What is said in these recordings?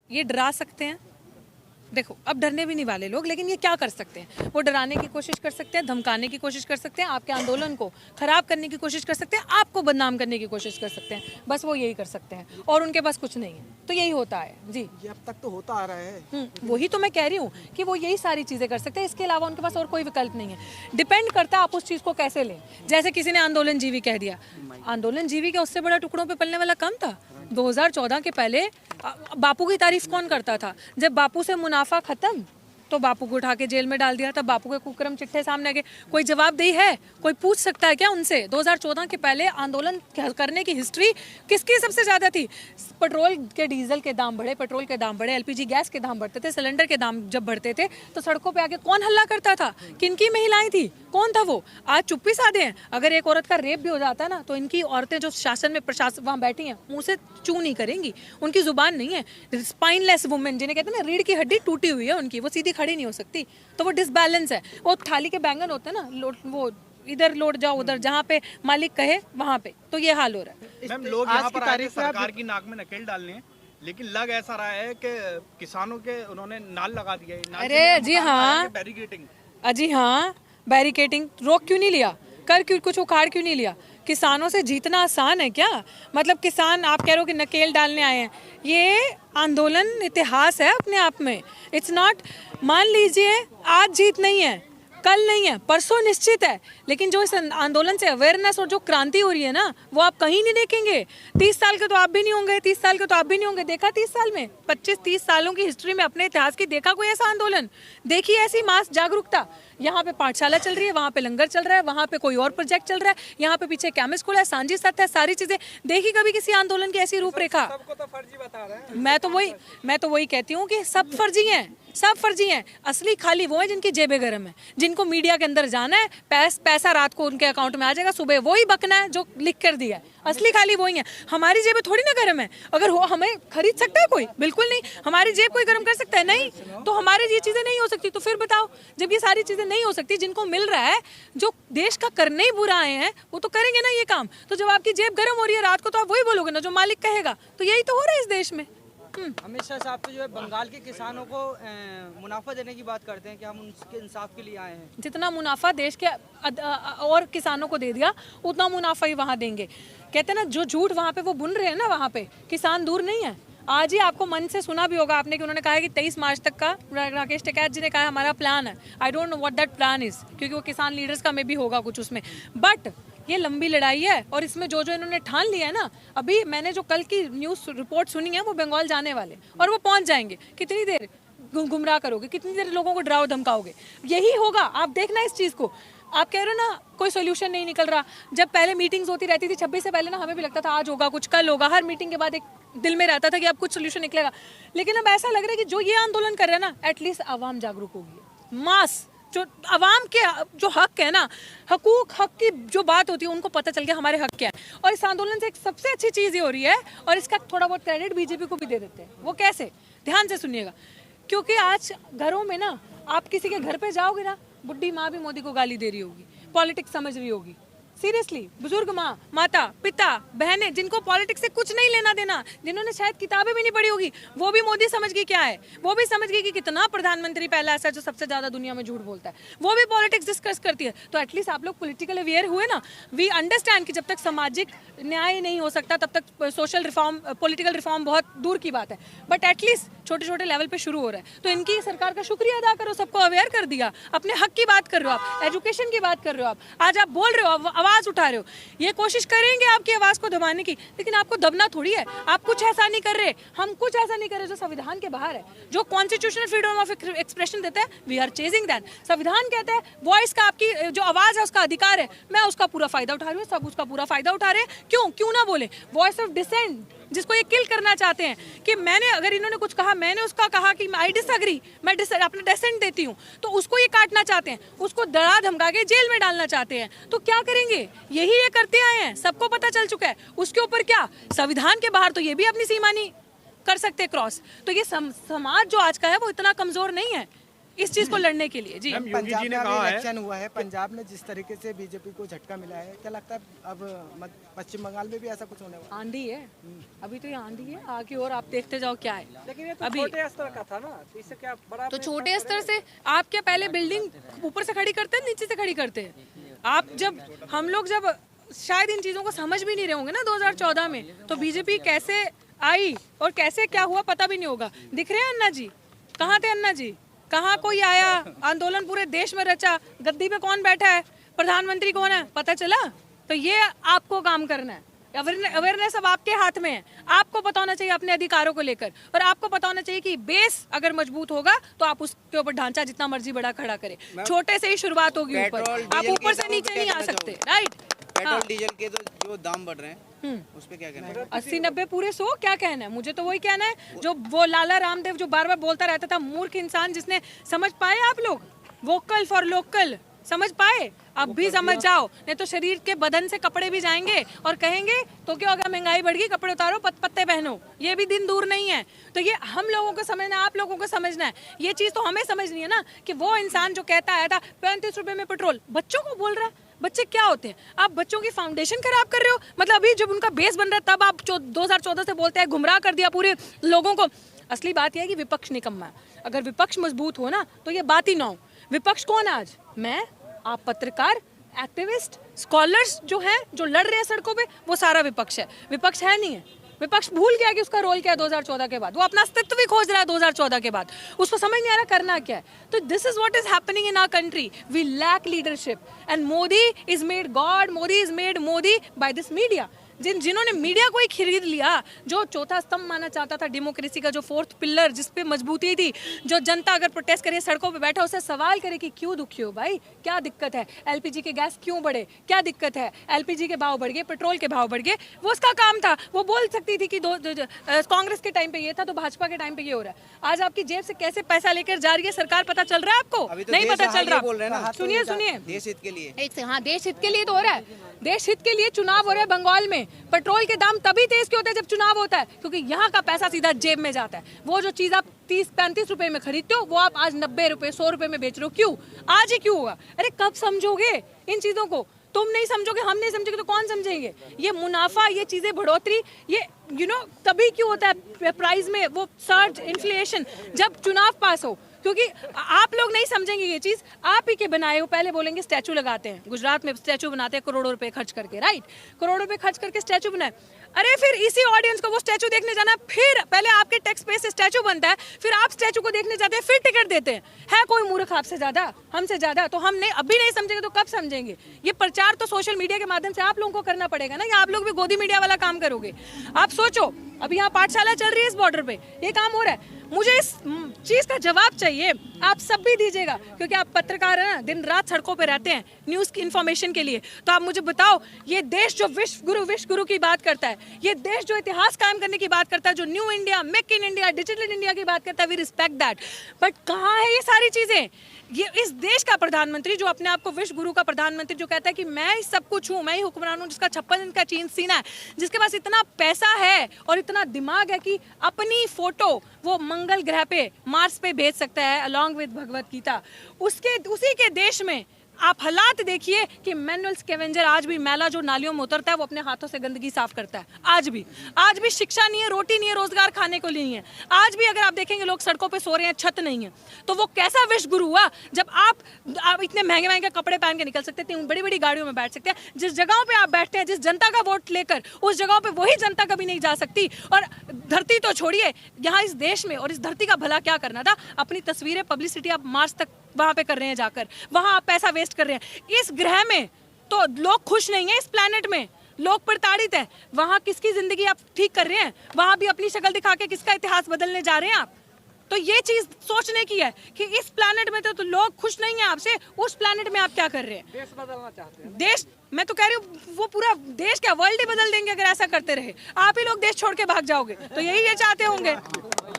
ये डरा सकते हैं, देखो अब डरने भी नहीं वाले लोग, लेकिन ये क्या कर सकते हैं, वो डराने की कोशिश कर सकते हैं, धमकाने की कोशिश कर सकते हैं, आपके आंदोलन को खराब करने की कोशिश कर सकते हैं, आपको बदनाम करने की कोशिश कर सकते हैं, बस वो यही कर सकते हैं और उनके पास कुछ नहीं है। तो यही होता है जी, ये अब तक तो होता आ रहा है। वही तो मैं कह रही हूँ कि वो यही सारी चीज़ें कर सकते हैं, इसके अलावा उनके पास और कोई विकल्प नहीं है। डिपेंड करता है आप उस चीज़ को कैसे लें। जैसे किसी ने आंदोलन जीवी कह दिया, आंदोलन जीवी का उससे बड़ा टुकड़ों पे पलने वाला कम था। 2014 के पहले बापू की तारीफ कौन करता था? जब बापू से मुनाफा खत्म तो बापू को उठा के जेल में डाल दिया, तब बापू के कुकर्म चिट्ठे सामने आ गए। कोई जवाबदेही है? कोई पूछ सकता है क्या उनसे? 2014 के पहले आंदोलन करने की हिस्ट्री किसकी सबसे ज्यादा थी? पेट्रोल के डीजल के दाम बढ़े, पेट्रोल के दाम बढ़े, एलपीजी गैस के दाम बढ़ते थे, सिलेंडर के दाम जब बढ़ते थे तो सड़कों पे आके कौन हल्ला करता था? किनकी महिलाएं थी? कौन था वो? आज चुप्पी साधे हैं। अगर एक औरत का रेप भी हो जाता है ना तो इनकी औरतें जो शासन में प्रशासन वहाँ बैठी हैं मुंह से चू नहीं करेंगी, उनकी जुबान नहीं है। स्पाइनलेस वुमेन जिन्हें कहते हैं ना, रीढ़ की हड्डी टूटी हुई है उनकी, वो सीधी खड़ी नहीं हो सकती। तो वो डिसबैलेंस है। वो थाली के बैंगन होते हैं ना, वो इधर लौट जाओ उधर, जहाँ पे मालिक कहे वहाँ पे, तो ये हाल हो रहा है। मैम, लोग यहाँ पर आए थे सरकार की नाक में नकेल डालने, लेकिन लग ऐसा रहा है कि किसानों के उन्होंने नाल लगा दिया है। अरे जी हाँ, बैरिकेडिंग, अजी हाँ, बैरिकेडिंग रोक क्यों नहीं लिया? कर क्यों, कुछ उखाड़ क्यों नहीं लिया? किसानों से जीतना आसान है क्या? मतलब किसान, आप कह रहे हो कि नकेल डालने आए हैं, ये आंदोलन इतिहास है अपने आप में। इट्स नॉट, मान लीजिए आज जीत नहीं है, कल नहीं है, परसों निश्चित है, लेकिन जो इस आंदोलन से अवेयरनेस और जो क्रांति हो रही है ना, वो आप कहीं नहीं देखेंगे। 30 साल के तो आप भी नहीं होंगे, 30 साल के तो आप भी नहीं होंगे। देखा 30 साल में, 25-30 सालों की हिस्ट्री में अपने इतिहास की देखा कोई ऐसा आंदोलन? देखी ऐसी मास जागरूकता? यहाँ पे पाठशाला चल रही है, वहाँ पे लंगर चल रहा है, वहाँ पे कोई और प्रोजेक्ट चल रहा है, यहाँ पे पीछे केमिस्ट खुला है, सांझी सत्य है, सारी चीजें देखी कभी किसी आंदोलन की ऐसी रूपरेखा? सबको तो फर्जी बता रहे हैं। मैं तो वही कहती हूँ कि सब फर्जी हैं, सब फर्जी हैं। असली खाली वो है जिनकी जेबें गर्म है, जिनको मीडिया के अंदर जाना है, पैसा रात को उनके अकाउंट में आ जाएगा, सुबह वही बकना है जो लिख कर दिया है। असली खाली वही है। हमारी जेबें थोड़ी ना गर्म है। अगर हो, हमें खरीद सकता है कोई? बिल्कुल नहीं। हमारी जेब कोई गर्म कर सकता है? नहीं। तो हमारे ये चीजें नहीं हो सकती, तो फिर बताओ, जब ये सारी चीजें नहीं हो सकती, जिनको मिल रहा है, जो देश का करने ही बुरा आए हैं, वो तो करेंगे ना ये काम। तो जब आपकी जेब गर्म हो रही है रात को, तो आप वही बोलोगे ना जो मालिक कहेगा। तो यही तो हो रहा है इस देश में। अमित शाह साहब तो जो है बंगाल के किसानों को मुनाफा देने की बात करते हैं कि हम उनके इंसाफ के लिए आए हैं। जितना मुनाफा देश के और किसानों को दे दिया, उतना मुनाफा ही वहाँ देंगे। कहते हैं ना, जो झूठ वहाँ पे वो बुन रहे हैं ना, वहाँ पे किसान दूर नहीं है। आज ही आपको मन से सुना भी होगा आपने कि उन्होंने कहा है कि 23 मार्च तक का, राकेश टिकैत जी ने कहा हमारा प्लान है। I don't know what that plan is, क्योंकि वो किसान लीडर्स का में भी होगा कुछ उसमें। बट ये लंबी लड़ाई है और इसमें जो जो इन्होंने ठान लिया है ना, अभी मैंने जो कल की न्यूज़ रिपोर्ट सुनी है, वो बंगाल जाने वाले और वो पहुंच जाएंगे। कितनी देर गुमराह करोगे? कितनी देर लोगों को डराओ धमकाओगे? यही होगा। आप देखना इस चीज़ को। आप कह रहे हो ना कोई सोल्यूशन नहीं निकल रहा। जब पहले मीटिंग्स होती रहती थी 26 से पहले ना, हमें भी लगता था आज होगा कुछ, कल होगा। हर मीटिंग के बाद एक दिल में रहता था कि अब कुछ सोल्यूशन निकलेगा। लेकिन अब ऐसा लग रहा है कि जो ये आंदोलन कर रहे हैं ना, एटलीस्ट आवाम जागरूक होगी। मास जो अवाम के जो हक है ना, हक की जो बात होती है, उनको पता चल गया हमारे हक क्या है। और इस आंदोलन से एक सबसे अच्छी चीज़ ये हो रही है, और इसका थोड़ा बहुत क्रेडिट बीजेपी को भी दे देते हैं। वो कैसे? ध्यान से सुनिएगा। क्योंकि आज घरों में ना, आप किसी के घर पे जाओगे ना, बुढ़ी माँ भी मोदी को गाली दे रही होगी, पॉलिटिक्स समझ रही होगी। सीरियसली, बुजुर्ग माँ, माता, पिता, बहनें, जिनको पॉलिटिक्स से कुछ नहीं लेना देना, जिन्होंने शायद किताबें भी नहीं पढ़ी होगी, वो भी मोदी समझ गई क्या है। वो भी समझ गई कि कितना प्रधानमंत्री पहला ऐसा जो सबसे ज्यादा दुनिया में झूठ बोलता है। वो भी पॉलिटिक्स डिस्कस करती है। तो एटलीस्ट आप लोग पॉलिटिकल अवेयर हुए ना। वी अंडरस्टैंड कि जब तक सामाजिक न्याय नहीं हो सकता, तब तक सोशल रिफॉर्म, पॉलिटिकल रिफॉर्म बहुत दूर की बात है। बट एटलीस्ट छोटे छोटे लेवल पे शुरू हो रहा है। तो इनकी सरकार का शुक्रिया अदा करो, सबको अवेयर कर दिया। अपने हक की बात कर रहे हो आप, एजुकेशन की बात कर रहे हो आप, आज आप बोल रहे हो, आवाज उठा रहे हो। ये कोशिश करेंगे आपकी आवाज को दबाने की, लेकिन आपको दबना थोड़ी है। आप कुछ ऐसा नहीं कर रहे, हम कुछ ऐसा नहीं कर रहे जो संविधान के बाहर है, जो कॉन्स्टिट्यूशनल फ्रीडम ऑफ एक्सप्रेशन देता है। We are chasing that. संविधान कहता है वॉइस का, आपकी जो आवाज है उसका अधिकार है, मैं उसका पूरा फायदा उठा रही हूँ, सब उसका पूरा फायदा उठा रहे हैं। क्यों ना बोले? वॉइस ऑफ डिसेंट, जिसको ये किल करना चाहते हैं कि मैंने, अगर इन्होंने कुछ कहा, मैंने उसका कहा कि आई डिसएग्री, मैं अपना डिसेंट देती हूँ, तो उसको ये काटना चाहते हैं, उसको डरा धमका के जेल में डालना चाहते हैं। तो क्या करेंगे? यही ये करते आए हैं, सबको पता चल चुका है। उसके ऊपर क्या, संविधान के बाहर तो ये भी अपनी सीमा नहीं कर सकते क्रॉस। तो ये समाज जो आज का है वो इतना कमजोर नहीं है। इस चीज को लड़ने के लिए। जी मैम, योगी पंजाब जी में ने अभी कहा है इलेक्शन हुआ है, पंजाब में जिस तरीके से बीजेपी को झटका मिला है, क्या लगता है अब पश्चिम बंगाल में भी ऐसा कुछ होने वाला है? आंधी है, अभी तो ये आंधी है, आगे और आप देखते जाओ क्या है। लेकिन ये तो अभी छोटे स्तर का था ना, तो इससे क्या बड़ा तो छोटे स्तर से आप क्या पहले बिल्डिंग ऊपर से खड़ी करते हैं, नीचे से खड़ी करते हैं? आप जब हम लोग जब शायद इन चीजों को समझ भी नहीं रहे होंगे ना 2014 में, तो बीजेपी कैसे आई और कैसे क्या हुआ पता भी नहीं होगा। दिख रहे हैं अन्ना जी, कहाँ थे अन्ना जी? कहाँ कोई आया, आंदोलन पूरे देश में रचा, गद्दी पे कौन बैठा है, प्रधानमंत्री कौन है, पता चला? तो ये आपको काम करना है, अवेयरनेस अब आपके हाथ में है। आपको पता होना चाहिए अपने अधिकारों को लेकर, और आपको पता होना चाहिए कि बेस अगर मजबूत होगा तो आप उसके ऊपर ढांचा जितना मर्जी बड़ा खड़ा करें। छोटे से ही शुरुआत होगी, ऊपर आप ऊपर से नीचे नहीं आ सकते, राइट? पेट्रोल डीजल के तो जो दाम बढ़ रहे हैं उस पे क्या कहना है? 80-90 पूरे 100 क्या कहना है? मुझे तो वही कहना है जो वो लाला रामदेव जो बार बार बोलता रहता था, मूर्ख इंसान। जिसने समझ पाए आप लोग वोकल फॉर लोकल, समझ पाए? अब भी समझ जाओ, नहीं तो शरीर के बदन से कपड़े भी जाएंगे और कहेंगे तो क्या होगा, महंगाई बढ़ गई, कपड़े उतारो, पत्ते पहनो। ये भी दिन दूर नहीं है। तो ये हम लोगों को समझना है, आप लोगों को समझना है। ये चीज तो हमें समझनी है ना कि वो इंसान जो कहता आया था 35 रुपए में पेट्रोल, बच्चों को बोल रहा है। बच्चे क्या होते हैं? आप बच्चों की फाउंडेशन खराब कर रहे हो। मतलब अभी जब उनका बेस बन रहा है तब आप 2014 से बोलते हैं, गुमराह कर दिया पूरे लोगों को। असली बात यह है कि विपक्ष निकम्मा है। अगर विपक्ष मजबूत हो ना तो ये बात ही ना हो। विपक्ष कौन है आज? मैं, आप पत्रकार, एक्टिविस्ट, स्कॉलर्स जो हैं, जो लड़ रहे हैं सड़कों पे, वो सारा विपक्ष है। विपक्ष है नहीं है। विपक्ष भूल गया कि उसका रोल क्या है 2014 के बाद। वो अपना अस्तित्व भी खोज रहा है 2014 के बाद। उसको समझ नहीं आ रहा करना क्या है। तो this is what is happening in our country. We lack leadership and Modi is made god, Modi is made Modi by this media. जिन्होंने मीडिया को ही खरीद लिया, जो चौथा स्तंभ माना चाहता था डेमोक्रेसी का, जो फोर्थ पिलर जिस पे मजबूती थी, जो जनता अगर प्रोटेस्ट करे सड़कों पे बैठा उससे सवाल करे कि क्यों दुखी हो भाई, क्या दिक्कत है, एलपीजी के गैस क्यों बढ़े, क्या दिक्कत है, एलपीजी के भाव बढ़ गए, पेट्रोल के भाव बढ़ गए, वो उसका काम था। वो बोल सकती थी कि कांग्रेस के टाइम पे ये था तो भाजपा के टाइम पे ये हो रहा है। आज आपकी जेब से कैसे पैसा लेकर जा रही है सरकार, पता चल रहा है आपको? तो नहीं पता चल रहा। बोल रहे हैं ना, सुनिए सुनिए, देश हित के लिए। हाँ, देश हित के लिए तो हो रहा है। देश हित के लिए चुनाव हो रहा है बंगाल में। पेट्रोल के दाम तभी तेज क्यों होते हैं जब चुनाव होता है, क्योंकि यहाँ का पैसा सीधा जेब में जाता है। वो जो चीज आप 30-35 रुपए में खरीदते हो वो आप आज 90 रुपए 100 रुपए में बेच रहे हो। क्यों? आज ही क्यों होगा? अरे कब समझोगे इन चीजों को? तुम नहीं समझोगे, हम नहीं समझेंगे तो कौन समझेंगे? ये मुनाफा, ये चीजें बढ़ोतरी, ये तभी क्यों होता है प्राइस में वो सर्ज, इन्फ्लेशन, जब चुनाव पास हो। क्योंकि आप लोग नहीं समझेंगे ये चीज। आप ही के बनाए हो, पहले बोलेंगे स्टैचू लगाते हैं, गुजरात में स्टैचू बनाते हैं करोड़ों रुपए खर्च करके, राइट? करोड़ों रुपए खर्च करके स्टैचू बनाए। अरे फिर इसी ऑडियंस को वो स्टैचू देखने जाना, फिर पहले आपके टैक्स पे से स्टैचू बनता है, फिर आप स्टैचू को देखने जाते हैं, फिर टिकट देते हैं। है कोई मूर्ख आपसे ज्यादा, हमसे ज्यादा? तो हम नहीं, अभी नहीं समझेंगे तो कब समझेंगे? ये प्रचार तो सोशल मीडिया के माध्यम से आप लोगों को करना पड़ेगा ना, या आप लोग भी गोदी मीडिया वाला काम करोगे? आप सोचो, अभी यहाँ पाठशाला चल रही है इस बॉर्डर पे, ये काम हो रहा है। मुझे इस चीज का जवाब चाहिए, आप सब भी दीजिएगा, क्योंकि आप पत्रकार हैं ना, दिन रात सड़कों पे रहते हैं न्यूज की इन्फॉर्मेशन के लिए। तो आप मुझे बताओ, ये देश जो विश्व गुरु की बात करता है, ये देश जो इतिहास कायम करने की बात करता है, जो new India, make in India, digital India की बात करता है, वी रिस्पेक्ट दैट। बट कहाँ है ये सारी चीजें? ये इस देश का प्रधानमंत्री जो अपने आप को विश्व गुरु का प्रधानमंत्री जो कहता है कि मैं ही सब कुछ हूँ, मैं ही हुक्मरान हूँ, जिसका 56 इंच का चीन सीना है, जिसके पास इतना पैसा है और इतना दिमाग है कि अपनी फोटो वो मंगल ग्रह पे, मार्स पे भेज सकता है अलॉन्ग विद भगवत गीता। उसी के देश में आप हालात देखिए कि मैनुअल स्कैवेंजर आज भी मैला जो नालियों में उतरता है वो अपने हाथों से गंदगी साफ करता है। आज भी शिक्षा नहीं है, रोटी नहीं है, रोजगार खाने को नहीं है। आज भी अगर आप देखेंगे लोग सड़कों पे सो रहे हैं, छत नहीं है। तो वो कैसा विश्व गुरु हुआ जब आप इतने महंगे महंगे कपड़े पहन के निकल सकते थे, बड़ी बड़ी गाड़ियों में बैठ सकते हैं। जिस जगहों पे आप बैठते हैं, जिस जनता का वोट लेकर, उस जगहों पे वही जनता कभी नहीं जा सकती। और धरती तो छोड़िए, यहाँ इस देश में और इस धरती का भला क्या करना था? अपनी तस्वीरें, पब्लिसिटी आप मार्च तक वहां पे कर रहे हैं, जाकर वहां आप पैसा वेस्ट कर रहे हैं। इस ग्रह में तो लोग खुश नहीं है, इस प्लेनेट में लोग प्रताड़ित हैं। वहां किसकी जिंदगी आप ठीक कर रहे हैं? वहां भी अपनी शक्ल दिखा के किसका इतिहास बदलने जा रहे हैं आप? तो ये चीज सोचने की है कि इस प्लेनेट में तो लोग खुश नहीं है आपसे, उस प्लेनेट में आप क्या कर रहे हैं? देश बदलना चाहते हैं। देश, मैं तो कह रही हूँ वो पूरा देश क्या वर्ल्ड ही बदल देंगे अगर ऐसा करते रहे। आप ही लोग देश छोड़ के भाग जाओगे, तो यही ये चाहते होंगे,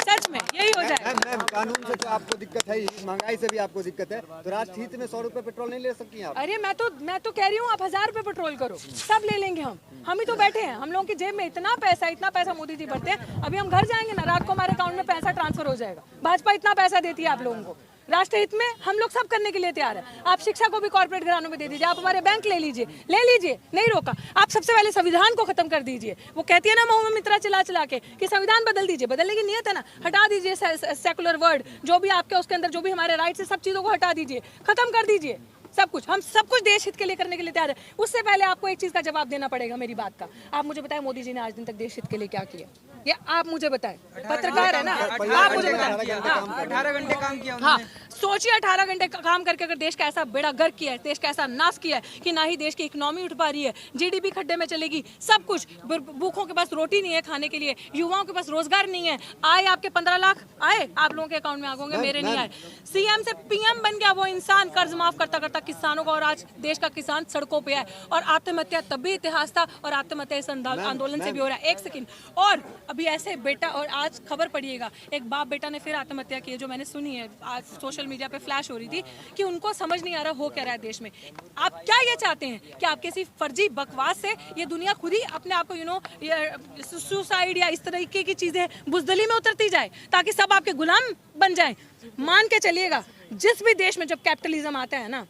सच में यही हो जाए। मैम, कानून से तो आपको दिक्कत है, महंगाई से भी आपको दिक्कत है, तो राष्ट्रीय हित में 100 रुपए पेट्रोल नहीं ले सकती आप? अरे मैं तो कह रही हूँ आप 1000 रुपए पेट्रोल करो, सब ले लेंगे हम ही तो बैठे हैं। हम लोगों की जेब में इतना पैसा मोदी जी भरते हैं। अभी हम घर जाएंगे ना, रात को हमारे अकाउंट में पैसा ट्रांसफर हो जाएगा। भाजपा इतना पैसा देती है आप लोगों को, राष्ट्र हित में हम लोग सब करने के लिए तैयार है। आप शिक्षा को भी कॉर्पोरेट घरानों में दे दीजिए, आप हमारे बैंक ले लीजिए, नहीं रोका। आप सबसे पहले संविधान को खत्म कर दीजिए। वो कहती है ना महुआ मित्रा चला के कि संविधान बदल दीजिए, बदलने की नियत है ना, हटा दीजिए सेकुलर वर्ड, जो भी आपके उसके अंदर जो भी हमारे राइट्स है, सब चीजों को हटा दीजिए, खत्म कर दीजिए सब कुछ। हम सब कुछ देश हित के लिए करने के लिए तैयार है। उससे पहले आपको एक चीज का जवाब देना पड़ेगा मेरी बात का। आप मुझे बताएं मोदी जी ने आज दिन तक देश हित के लिए क्या किया, ये आप मुझे बताएं। पत्रकार है ना, आप मुझे बताएं। 18 घंटे काम किया हाँ, सोचिए 18 घंटे काम करके अगर देश का ऐसा बेड़ा गर्क किया है, देश का ऐसा नाश किया है कि ना ही देश की इकोनॉमी उठ पा रही है, जीडीपी खड्डे में चलेगी, सब कुछ, भूखों के पास रोटी नहीं है खाने के लिए, युवाओं के पास रोजगार नहीं है। आए आपके 15 लाख आए, आप लोगों के अकाउंट में आ गए, मेरे नहीं आए। सीएम से पीएम बन गया वो इंसान, कर्ज माफ करता करता किसानों को, और आज देश का किसान सड़कों पे है। और आत्महत्या तब भी इतिहास था और आत्महत्या इस आंदोलन से भी हो रहा है। एक सेकंड, और अभी ऐसे बेटा, और आज खबर पढ़िएगा, एक बाप बेटा ने फिर आत्महत्या की है, जो मैंने सुनी है, आज सोशल मीडिया पे फ्लैश हो रही थी कि उनको समझ नहीं आ रहा हो क्या रहा है देश में। आप क्या ये चाहते हैं कि आप किसी फर्जी बकवास से ये दुनिया खुद ही अपने आप को सुसाइड या इस तरीके की चीजें बुजदली में उतरती जाए ताकि सब आपके गुलाम बन जाए? मान के चलिएगा, जिस भी देश में जब कैपिटलिज्म आता है ना,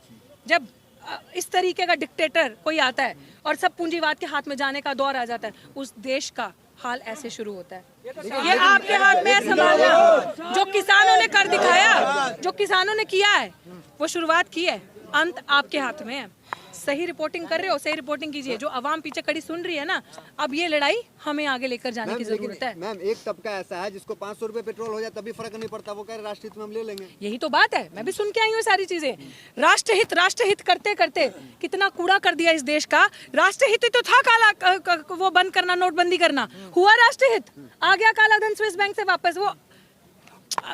जब इस तरीके का डिक्टेटर कोई आता है और सब पूंजीवाद के हाथ में जाने का दौर आ जाता है, उस देश का हाल ऐसे शुरू होता है। ये आपके हाथ में है संभालना। जो किसानों ने कर दिखाया, जो किसानों ने किया है, वो शुरुआत की है, अंत आपके हाथ में है। सही रिपोर्टिंग कर रहे हो, सही रिपोर्टिंग कीजिए। जो आवाम पीछे खड़ी सुन रही है ना, अब ये लड़ाई हमें आगे लेकर जाने की जरूरत है। मैम, एक तबका ऐसा है जिसको 500 रुपए पेट्रोल हो जाए तभी फर्क नहीं पड़ता, वो कह रहे राष्ट्रहित में हम ले लेंगे। यही तो बात है, मैं भी सुन के आई हूँ सारी चीजें। राष्ट्रहित करते करते कितना कूड़ा कर दिया इस देश का। राष्ट्रहित तो था काला वो बंद करना, नोटबंदी करना, हुआ राष्ट्रहित, आ गया काला धन स्विस बैंक से वापस। वो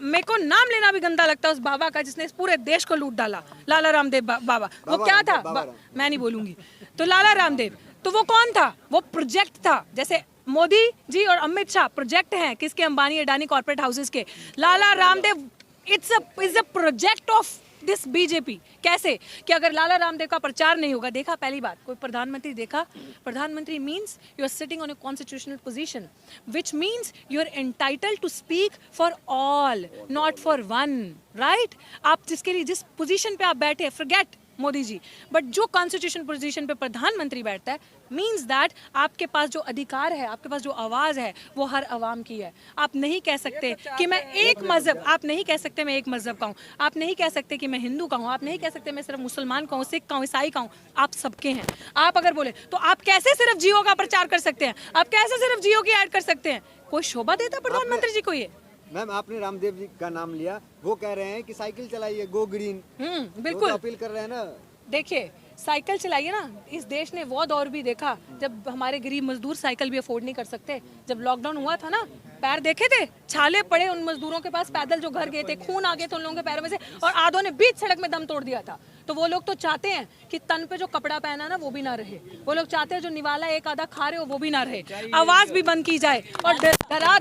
मेरे को नाम लेना भी गंदा लगता है उस बाबा का जिसने इस पूरे देश को लूट डाला, लाला रामदेव बाबा। वो क्या था, मैं नहीं बोलूंगी। तो लाला रामदेव, तो वो कौन था? वो प्रोजेक्ट था। जैसे मोदी जी और अमित शाह प्रोजेक्ट हैं किसके? अंबानी अडानी कॉर्पोरेट हाउसेस के। Lala Ramdev is a project of this BJP. कैसे कि अगर लाला रामदेव का प्रचार नहीं होगा, देखा पहली बात कोई प्रधानमंत्री देखा, प्रधानमंत्री means you are sitting on a constitutional position, which means you are entitled to speak for all, not for one, right? आप जिसके लिए जिस पोजीशन पे आप बैठे, फॉरगेट मोदी जी, बट जो कॉन्स्टिट्यूशन पोजीशन पे प्रधानमंत्री बैठता है, मीन्स दैट आपके पास जो अधिकार है, आपके पास जो आवाज है, वो हर आवाम की है। आप नहीं कह सकते कि मैं एक मजहब, आप नहीं कह सकते मैं एक मजहब का हूँ, आप नहीं कह सकते कि मैं हिंदू का हूँ, आप नहीं कह सकते मैं सिर्फ मुसलमान का हूँ, सिख का हूँ, ईसाई का हूँ, आप सबके हैं। आप अगर बोले तो आप कैसे सिर्फ जियो का प्रचार कर सकते हैं? आप कैसे सिर्फ जियो की ऐड कर सकते हैं? कोई शोभा देता प्रधानमंत्री जी को ये? मैम, आपने रामदेव जी का नाम लिया, वो कह रहे हैं कि साइकिल चलाइए, गो ग्रीन, बिल्कुल अपील कर रहे हैं ना। देखिए, साइकिल चलाइए ना। इस देश ने वो दौर भी देखा जब हमारे गरीब मजदूर साइकिल भी अफोर्ड नहीं कर सकते। जब लॉकडाउन हुआ था ना, पैर देखे थे, छाले पड़े उन मजदूरों के पास, पैदल जो घर गए थे, खून आ गए थे उन लोगों के पैरों में से, और आधों ने बीच सड़क में दम तोड़ दिया था। तो वो लोग तो चाहते हैं कि तन पे जो कपड़ा पहना ना वो भी ना रहे। वो लोग चाहते हैं जो निवाला एक आधा खा रहे हो वो भी ना रहे, आवाज भी बंद की जाए, और डरा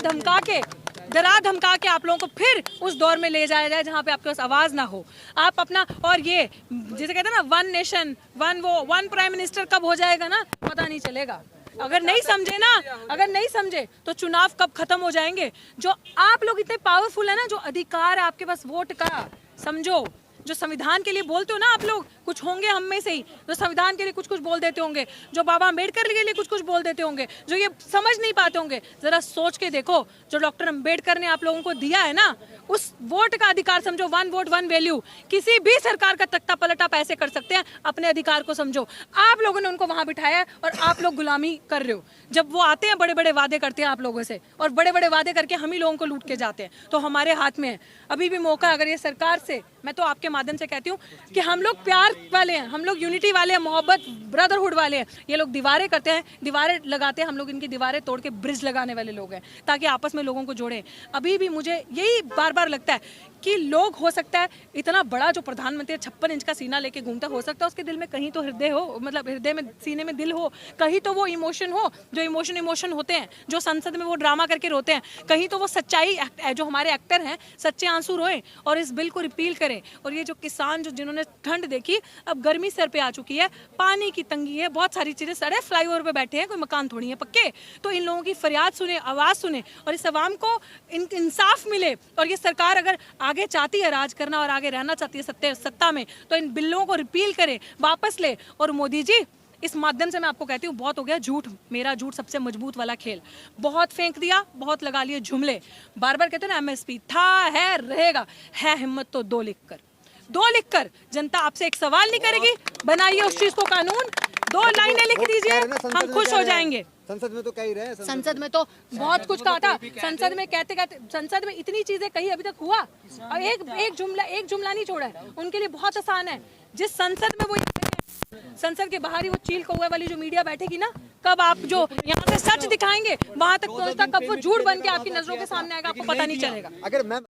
धमका के आप लोगों को फिर उस दौर में ले जाया जाए जहाँ पे आपके पास आवाज ना हो। आप अपना, और ये जिसे कहते हैं ना one nation one prime minister कब हो जाएगा ना, पता नहीं चलेगा। अगर नहीं समझे तो चुनाव कब खत्म हो जाएंगे। जो आप लोग इतने पावरफुल है ना, जो अधिकार है आपके पास वोट का, समझो, जो संविधान के लिए बोलते हो ना आप लोग, कुछ होंगे हम में से ही जो संविधान के लिए कुछ कुछ बोल देते होंगे, जो बाबा अम्बेडकर के लिए कुछ कुछ बोल देते होंगे, जो ये समझ नहीं पाते होंगे। जरा सोच के देखो, जो डॉक्टर अम्बेडकर ने आप लोगों को दिया है ना, उस वोट का अधिकार समझो, वन वोट वन वैल्यू। किसी भी सरकार का तख्ता पलट आप ऐसे कर सकते हैं, अपने अधिकार को समझो। आप लोगों ने उनको वहां बिठाया है और आप लोग गुलामी कर रहे हो। जब वो आते हैं बड़े बड़े वादे करते हैं आप लोगों से, और बड़े बड़े वादे करके हम ही लोगों को लूट के जाते हैं। तो हमारे हाथ में है अभी भी मौका। अगर ये सरकार से, मैं तो आपके माध्यम से कहती हूँ कि हम लोग प्यार वाले हैं, हम लोग यूनिटी वाले हैं, मोहब्बत ब्रदरहुड वाले हैं। ये लोग दीवारें करते हैं, दीवारें लगाते हैं, हम लोग इनकी दीवारें तोड़ के ब्रिज लगाने वाले लोग हैं, ताकि आपस में लोगों को जोड़ें। अभी भी मुझे यही बार बार लगता है कि लोग, हो सकता है इतना बड़ा जो प्रधानमंत्री 56 इंच का सीना लेके घूमता, हो सकता है उसके दिल में कहीं तो हृदय हो, मतलब हृदय में, सीने में दिल हो, कहीं तो वो इमोशन हो, जो इमोशन होते हैं, जो संसद में वो ड्रामा करके रोते हैं, कहीं तो वो सच्चाई, जो हमारे एक्टर हैं, सच्चे आंसू रोएं और इस बिल को रिपील करें। और ये जो किसान, जो जिन्होंने ठंड देखी, अब गर्मी सर पे आ चुकी है, पानी की तंगी है, बहुत सारी चीजें, सारे फ्लाईओवर पे बैठे हैं, कोई मकान थोड़ी है पक्के। तो इन लोगों की फरियाद सुने, आवाज सुने, और इस आवाम को इंसाफ मिले। और ये सरकार अगर आगे चाहती है राज करना और आगे रहना चाहती है सत्ता में, तो इन बिल्लों को रिपील करे, वापस ले। और मोदी जी, इस माध्यम से मैं आपको कहती हूँ, बहुत हो गया झूठ, मेरा झूठ सबसे मजबूत वाला खेल, बहुत फेंक दिया, बहुत लगा लिए जुमले। बार बार कहते हैं ना एमएसपी था, है, रहेगा, है हिम्मत तो दो लिखकर जनता आपसे एक सवाल नहीं करेगी, बनाइए उस चीज को कानून, 2 लाइनें लिख दीजिए, हम खुश हो जाएंगे। संसद में तो कह ही रहे हैं, संसद में तो बहुत कुछ कहा था, संसद में कहते संसद में इतनी चीजें कही, अभी तक हुआ और एक जुमला नहीं छोड़ा है। उनके लिए बहुत आसान है, जिस संसद में वो संसद के बाहर ही वो चील कौवे वाली जो मीडिया बैठेगी ना, कब आप जो यहाँ से सच दिखाएंगे वहां तक पहुंचता, कब वो झूठ बन के आपकी नजरों के सामने आएगा, आपको पता नहीं चलेगा। अगर मैम